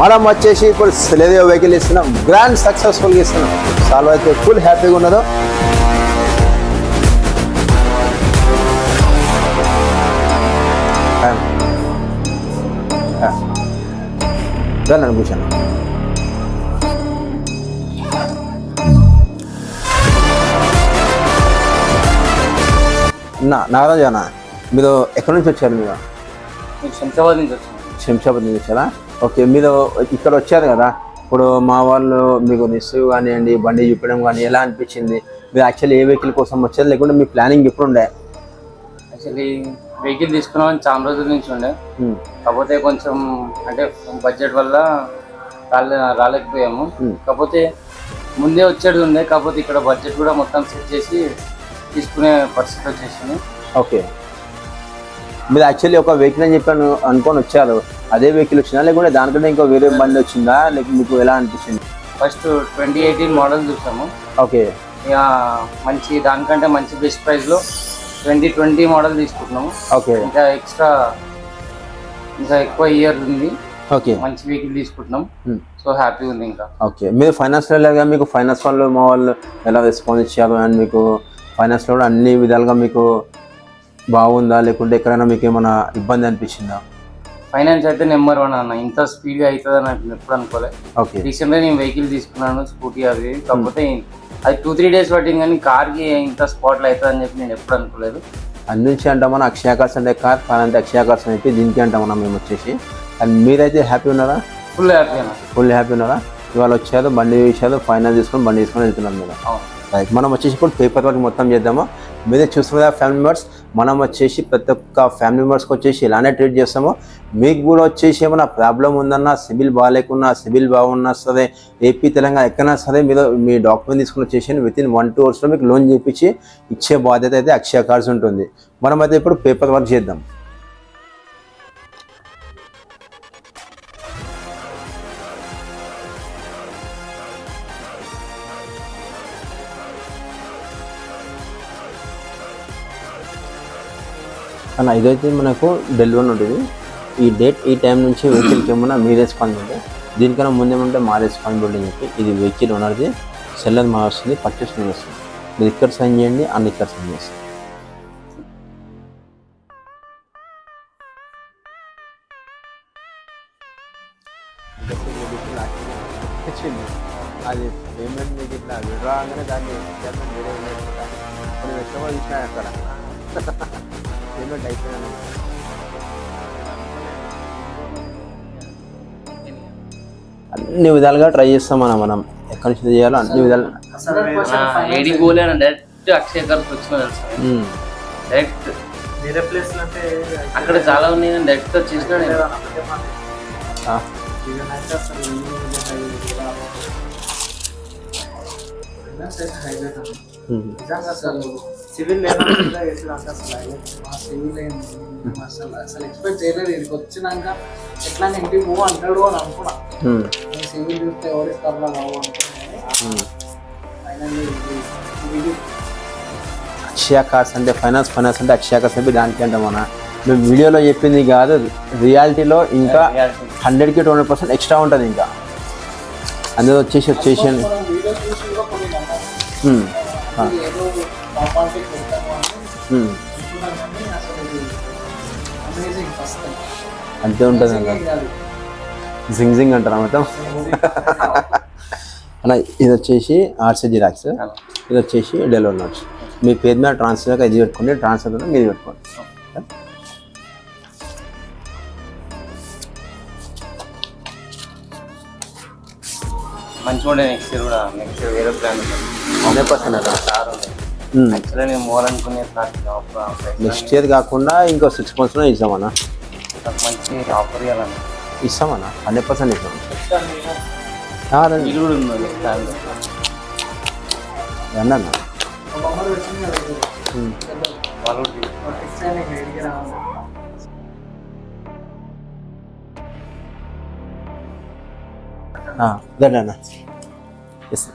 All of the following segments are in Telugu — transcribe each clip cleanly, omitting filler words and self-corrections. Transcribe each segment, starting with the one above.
మనం వచ్చేసి ఇప్పుడు సెలెరియో వెహికల్ ఇస్తున్నాం, గ్రాండ్ సక్సెస్ఫుల్గా ఇస్తున్నాం. సాల్వ్ అయితే ఫుల్ హ్యాపీగా ఉన్నదో. నన్ను కూర్చోండి. నాగరాజు అన్న, మీరు ఎక్కడి నుంచి వచ్చారు? మీరు శంషాబాద్ నుంచి వచ్చాను. శంషాబాద్ నుంచి వచ్చారా? ఓకే, మీరు ఇక్కడ వచ్చారు కదా, ఇప్పుడు మా వాళ్ళు మీకు రిసీవ్ కానివ్వండి, బండి చూపడం కానీ ఎలా అనిపించింది? మీరు యాక్చువల్లీ ఏ వెహికల్ కోసం వచ్చారు, లేకుంటే మీ ప్లానింగ్ ఎప్పుడు ఉండే? యాక్చువల్లీ వెహికల్ తీసుకున్నామని చాలా రోజుల నుంచి ఉండే, కాకపోతే కొంచెం అంటే బడ్జెట్ వల్ల రాలేకపోయాము. కాకపోతే ముందే వచ్చేది ఉండే, కాకపోతే ఇక్కడ బడ్జెట్ కూడా మొత్తం సెట్ చేసి తీసుకునే పరిస్థితి వచ్చేసింది. ఓకే, మీరు యాక్చువల్లీ ఒక వెహికల్ అని చెప్పాను అనుకొని వచ్చారు, అదే వెహికల్ వచ్చిందా లేకుంటే దానికంటే ఇంకో వేరే బండి వచ్చిందా, లేకపోతే మీకు ఎలా అనిపించింది? ఫస్ట్ 2018 మోడల్ చూసాము. ఓకే, ఇక మంచి దానికంటే మంచి బెస్ట్ ప్రైస్లో 2020 మోడల్ తీసుకుంటున్నాము. ఓకే, ఇంకా ఎక్కువ ఇయర్ ఉంది. ఓకే, మంచి వెహికల్ తీసుకుంటున్నాం. సో హ్యాపీ ఉంది. ఇంకా ఓకే, మీరు ఫైనాన్స్ వెళ్ళగా మీకు ఫైనాన్స్ వాళ్ళు మా వాళ్ళు ఎలా రెస్పాన్స్ ఇచ్చారు, అండ్ మీకు ఫైనాన్స్లో కూడా అన్ని విధాలుగా మీకు బాగుందా, లేకుంటే ఎక్కడైనా మీకు ఏమైనా ఇబ్బంది అనిపించిందా? ఫైనాన్స్ అయితే నెంబర్ 1 అన్న. ఇంత స్పీడ్గా అవుతుంది అని నాకు ఎప్పుడు అనుకోలేదు. ఓకే, రీసెంట్గా నేను వెహికల్ తీసుకున్నాను, స్కూటీ అది. కాకపోతే అది 2-3 డేస్ పట్టింది, కానీ కార్కి ఇంత స్పాట్లో అవుతుంది అని చెప్పి నేను ఎప్పుడు అనుకోలేదు. అందుంచి అంటాం మనం అక్షయ కార్స్ అంటే కార్ అంటే అక్షయ కార్స్ అయితే దీనికి అంటాం మనం మేము వచ్చేసి. అండ్ మీరైతే హ్యాపీ ఉన్నారా? ఫుల్ హ్యాపీ అన్న. ఫుల్ హ్యాపీ ఉన్నారా? ఇవాళ వచ్చారు, బండి విషయాలు ఫైనాన్స్ తీసుకొని బండి తీసుకొని వెళ్తున్నాం మీరు. రైట్, మనం వచ్చేసి ఇప్పుడు పేపర్ వర్క్ మొత్తం చేద్దాము. మీరే చూస్తున్నారు ఫ్యామిలీ మెంబర్స్, మనం వచ్చేసి ప్రతి ఒక్క ఫ్యామిలీ మెంబర్స్కి వచ్చేసి ఇలానే ట్రీట్ చేస్తాము. మీకు కూడా వచ్చేసి ఏమైనా ప్రాబ్లం ఉందన్నా, సిబిల్ బాగాలేకున్నా, సిబిల్ బాగున్నా సరే, ఏపీ తెలంగాణ ఎక్కడైనా సరే మీరు మీ డాక్యుమెంట్ తీసుకుని వచ్చేసి వితిన్ 1-2 అవర్స్లో మీకు లోన్ చేయించి ఇచ్చే బాధ్యత అయితే అక్షయ కార్డ్స్ ఉంటుంది. మనం అయితే ఇప్పుడు పేపర్ వర్క్ చేద్దాం. అన్న ఇదైతే మనకు డెలివరీ ఉంటుంది. ఈ డేట్ ఈ టైం నుంచి వెహికల్కి ఏమన్నా మీ రెస్పాన్సిబిలిటీ, దీనికన్నా ముందేమంటే మా రెస్పాన్సిబిలిటీ అని చెప్పి ఇది వెహికల్ ఓనర్ది, సెల్లర్ మా వస్తుంది, పర్చేస్ నేను వస్తుంది. మీరు ఇక్కడ సైన్ చేయండి, అన్ని ఇక్కడ సైన్ చేస్తాను. అది పేమెంట్ మీకు ఇట్లా విడ్రాగానే దాన్ని వేరే కొన్ని లక్షలు ఇచ్చినా అక్కడ పేమెంట్ అయిపోయాను. అన్ని విధాలుగా ట్రై చేస్తాం మనం ఎక్కడి నుంచి చేయాలో అన్ని విధాలు. డైరెక్ట్ అక్షయ కార్డ్స్ వచ్చిన డైరెక్ట్ వేరే ప్లేస్ అంటే అక్కడ చాలా ఉన్నాయి, డైరెక్ట్ చేసిన సివిల్ అసలు ఎక్స్పెక్ట్ చేయలేదు. ఇక్కడికి వచ్చినాక ఎట్లా ఇంటికి మూవ్ అంటాడు అని అనుకున్నా. సివిల్ చూస్తే ఎవరిస్తారా బాబు అనుకున్నాను. అక్షయ కార్డ్స్ అంటే ఫైనాన్స్ అంటే అక్షయ కార్డ్స్ అంటే దానికి అంటే మేము వీడియోలో చెప్పింది కాదు, రియాలిటీలో ఇంకా 100కి 200% ఎక్స్ట్రా ఉంటుంది. ఇంకా అందులో వచ్చేసి అంతే ఉంటుంది. ఇంకా జింగ్ అంటారా మొత్తం. అలా ఇది వచ్చేసి ఆర్సీ జిరాక్స్, ఇది వచ్చేసి డెలివరీ నోట్స్. మీ పేరు మీద ట్రాన్స్ఫర్ ఇది పెట్టుకోండి, ట్రాన్స్ఫర్ మీది పెట్టుకోండి. మంచిగా ఉండే. నెక్స్ట్ ఇయర్ వేరే ప్లాన్ 100% యాక్చువల్లీ నేను మోవాలనుకునే నెక్స్ట్ ఇయర్ కాకుండా ఇంకో 6 monthsలో ఇస్తామన్నా. మంచి ఆఫర్ ఇవ్వాలన్నా, ఇస్తామన్నా 100% ఇస్తాం. ఇది కూడా ఉన్నది ప్లాన్ రండి అన్న. రండి అన్న. ఎస్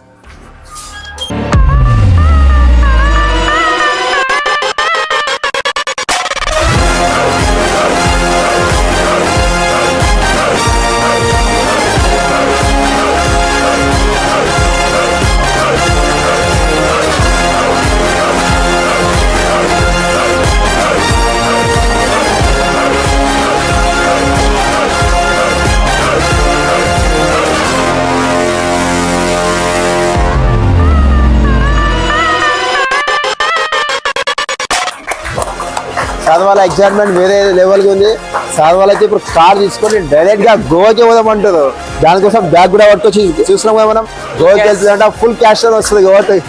చదవాల ఎగ్జైట్మెంట్ వేరే లెవెల్కి ఉంది. చదవాల అయితే ఇప్పుడు కార్ తీసుకొని డైరెక్ట్ గా గోవాకి పోదామంటారు. దానికోసం బ్యాగ్ కూడా పట్టుకొచ్చి చూస్తున్నాం కదా మనం. గోవాకి వెళ్తుందంటే ఫుల్ క్యాష్ వస్తుంది గోవాకి.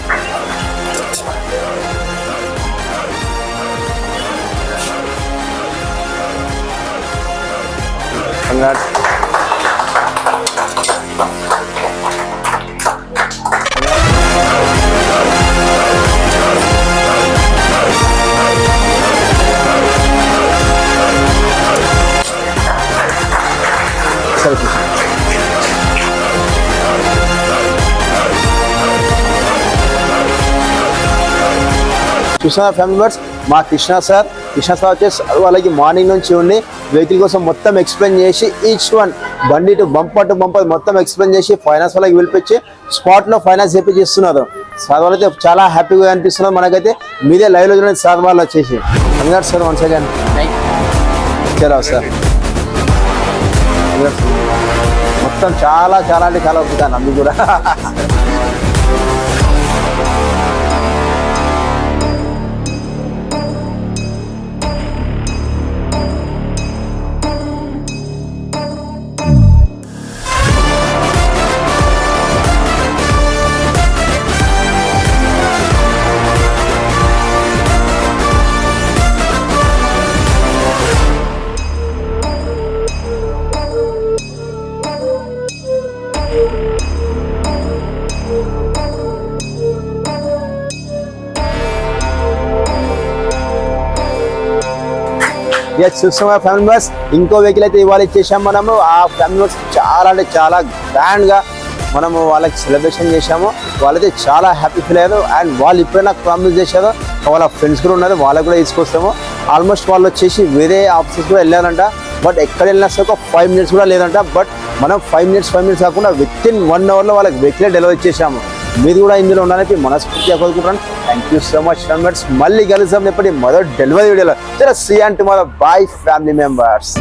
చూసిన ఫ్యామిలీ మెంబర్స్ మా కృష్ణ సార్ వచ్చేసి వాళ్ళకి మార్నింగ్ నుంచి ఉండి వెహికల్ కోసం మొత్తం ఎక్స్ప్లెయిన్ చేసి ఈచ్ వన్ బండి టు బంపర్ మొత్తం ఎక్స్ప్లెయిన్ చేసి ఫైనాన్స్ వాళ్ళకి పిలిపించి స్పాట్లో ఫైనాన్స్ చేపిస్తున్నారు. సార్ వాళ్ళైతే చాలా హ్యాపీగా అనిపిస్తున్నారు మనకైతే. మీదే లైవ్లో చూడండి సార్ వాళ్ళు వచ్చేసి. Congrats sir once again. చలో సార్ మొత్తం చాలా అంటే చాలా ఒప్పుతాను అమ్మి కూడా. చూస్తున్నా ఫ్యామిలీ మెంబర్స్ ఇంకో వెహికల్ అయితే ఇవాళ ఇచ్చేసాము మనము. ఆ ఫ్యామిలీ మెంబర్స్ చాలా అంటే చాలా గ్రాండ్ గా మనము వాళ్ళకి సెలబ్రేషన్ చేశాము. వాళ్ళైతే చాలా హ్యాపీ ఫీల్ అయ్యారు. అండ్ వాళ్ళు ఇప్పుడే నాకు ప్రామిస్ చేశారు వాళ్ళ ఫ్రెండ్స్ కూడా ఉన్నారు, వాళ్ళకి కూడా తీసుకొస్తాము. ఆల్మోస్ట్ వాళ్ళు వచ్చేసి వేరే ఆఫీసెస్ కూడా వెళ్ళారంట. బట్ ఎక్కడ వెళ్ళినా సరే ఒక 5 minutes కూడా లేదంట. బట్ మనం 5 minutes కాకుండా విత్ ఇన్ 1 hourలో వాళ్ళకి వెహికల్ డెలివరీ చేశాము. మీరు కూడా ఇందులో ఉండాలని మనస్ఫూర్తిగా కోరుకుంటున్నాను. Thank you so much friends. మళ్ళీ కలుద్దాం ఎప్పటి మొదటి డెలివరీ వీడియోలో. See and tomorrow. Bye family members.